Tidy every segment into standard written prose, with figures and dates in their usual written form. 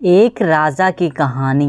एक राजा की कहानी।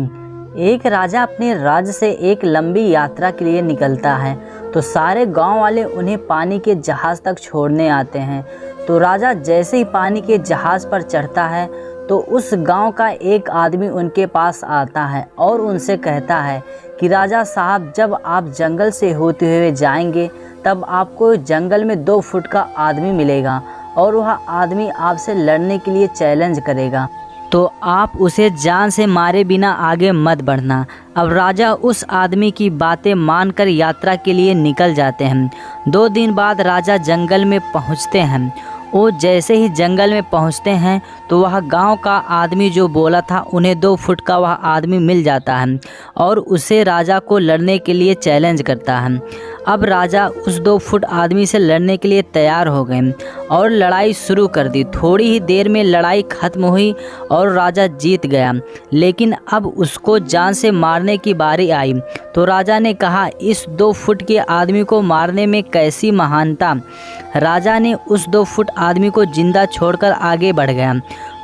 एक राजा अपने राज्य से एक लंबी यात्रा के लिए निकलता है तो सारे गांव वाले उन्हें पानी के जहाज़ तक छोड़ने आते हैं। तो राजा जैसे ही पानी के जहाज़ पर चढ़ता है तो उस गांव का एक आदमी उनके पास आता है और उनसे कहता है कि राजा साहब, जब आप जंगल से होते हुए जाएंगे तब आपको जंगल में 2 फुट का आदमी मिलेगा और वह आदमी आपसे लड़ने के लिए चैलेंज करेगा, तो आप उसे जान से मारे बिना आगे मत बढ़ना। अब राजा उस आदमी की बातें मानकर यात्रा के लिए निकल जाते हैं। 2 दिन बाद राजा जंगल में पहुंचते हैं। वो जैसे ही जंगल में पहुंचते हैं तो वह गांव का आदमी जो बोला था उन्हें 2 फुट का वह आदमी मिल जाता है और उसे राजा को लड़ने के लिए चैलेंज करता है। अब राजा उस 2 फुट आदमी से लड़ने के लिए तैयार हो गए और लड़ाई शुरू कर दी। थोड़ी ही देर में लड़ाई खत्म हुई और राजा जीत गया, लेकिन अब उसको जान से मारने की बारी आई। तो राजा ने कहा, इस 2 फुट के आदमी को मारने में कैसी महानता। राजा ने उस 2 फुट आदमी को जिंदा छोड़कर आगे बढ़ गया।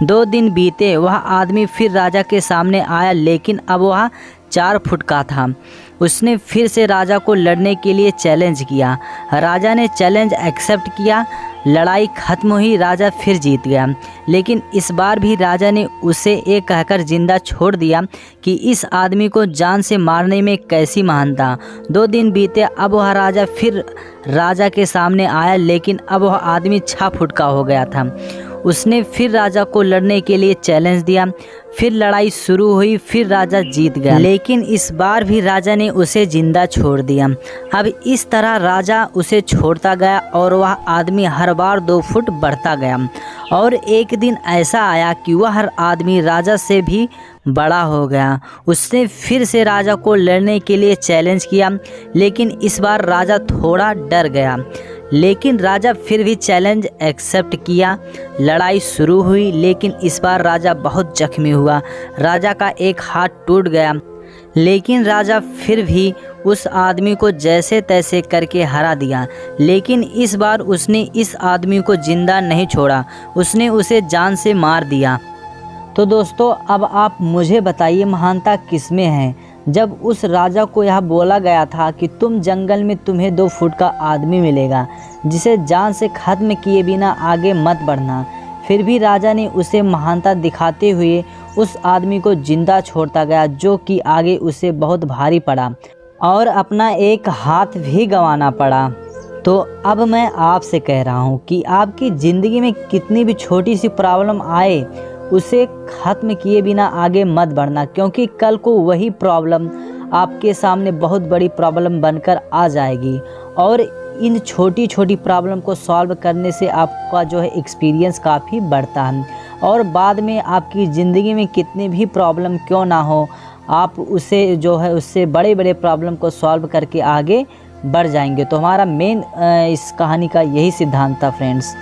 2 दिन बीते, वह आदमी फिर राजा के सामने आया, लेकिन अब वह 4 फुट का था। उसने फिर से राजा को लड़ने के लिए चैलेंज किया। राजा ने चैलेंज एक्सेप्ट किया। लड़ाई खत्म हुई, राजा फिर जीत गया, लेकिन इस बार भी राजा ने उसे ये कहकर जिंदा छोड़ दिया कि इस आदमी को जान से मारने में कैसी महानता। 2 दिन बीते, अब वह राजा फिर राजा के सामने आया, लेकिन अब वह आदमी 6 फुट का हो गया था। उसने फिर राजा को लड़ने के लिए चैलेंज दिया। फिर लड़ाई शुरू हुई, फिर राजा जीत गया, लेकिन इस बार भी राजा ने उसे जिंदा छोड़ दिया। अब इस तरह राजा उसे छोड़ता गया और वह आदमी हर बार 2 फुट बढ़ता गया। और एक दिन ऐसा आया कि वह हर आदमी राजा से भी बड़ा हो गया। उसने फिर से राजा को लड़ने के लिए चैलेंज किया, लेकिन इस बार राजा थोड़ा डर गया, लेकिन राजा फिर भी चैलेंज एक्सेप्ट किया। लड़ाई शुरू हुई, लेकिन इस बार राजा बहुत जख्मी हुआ। राजा का एक हाथ टूट गया, लेकिन राजा फिर भी उस आदमी को जैसे तैसे करके हरा दिया। लेकिन इस बार उसने इस आदमी को जिंदा नहीं छोड़ा, उसने उसे जान से मार दिया। तो दोस्तों, अब आप मुझे बताइए, महानता किसमें है। जब उस राजा को यह बोला गया था कि तुम जंगल में तुम्हें 2 फुट का आदमी मिलेगा जिसे जान से ख़त्म किए बिना आगे मत बढ़ना, फिर भी राजा ने उसे महानता दिखाते हुए उस आदमी को जिंदा छोड़ता गया, जो कि आगे उसे बहुत भारी पड़ा और अपना एक हाथ भी गंवाना पड़ा। तो अब मैं आपसे कह रहा हूँ कि आपकी ज़िंदगी में कितनी भी छोटी सी प्रॉब्लम आए, उसे ख़त्म किए बिना आगे मत बढ़ना, क्योंकि कल को वही प्रॉब्लम आपके सामने बहुत बड़ी प्रॉब्लम बनकर आ जाएगी। और इन छोटी छोटी प्रॉब्लम को सॉल्व करने से आपका जो है एक्सपीरियंस काफ़ी बढ़ता है और बाद में आपकी ज़िंदगी में कितनी भी प्रॉब्लम क्यों ना हो, आप उसे जो है उससे बड़े बड़े प्रॉब्लम को सॉल्व करके आगे बढ़ जाएंगे। तो हमारा मेन इस कहानी का यही सिद्धांत था फ्रेंड्स।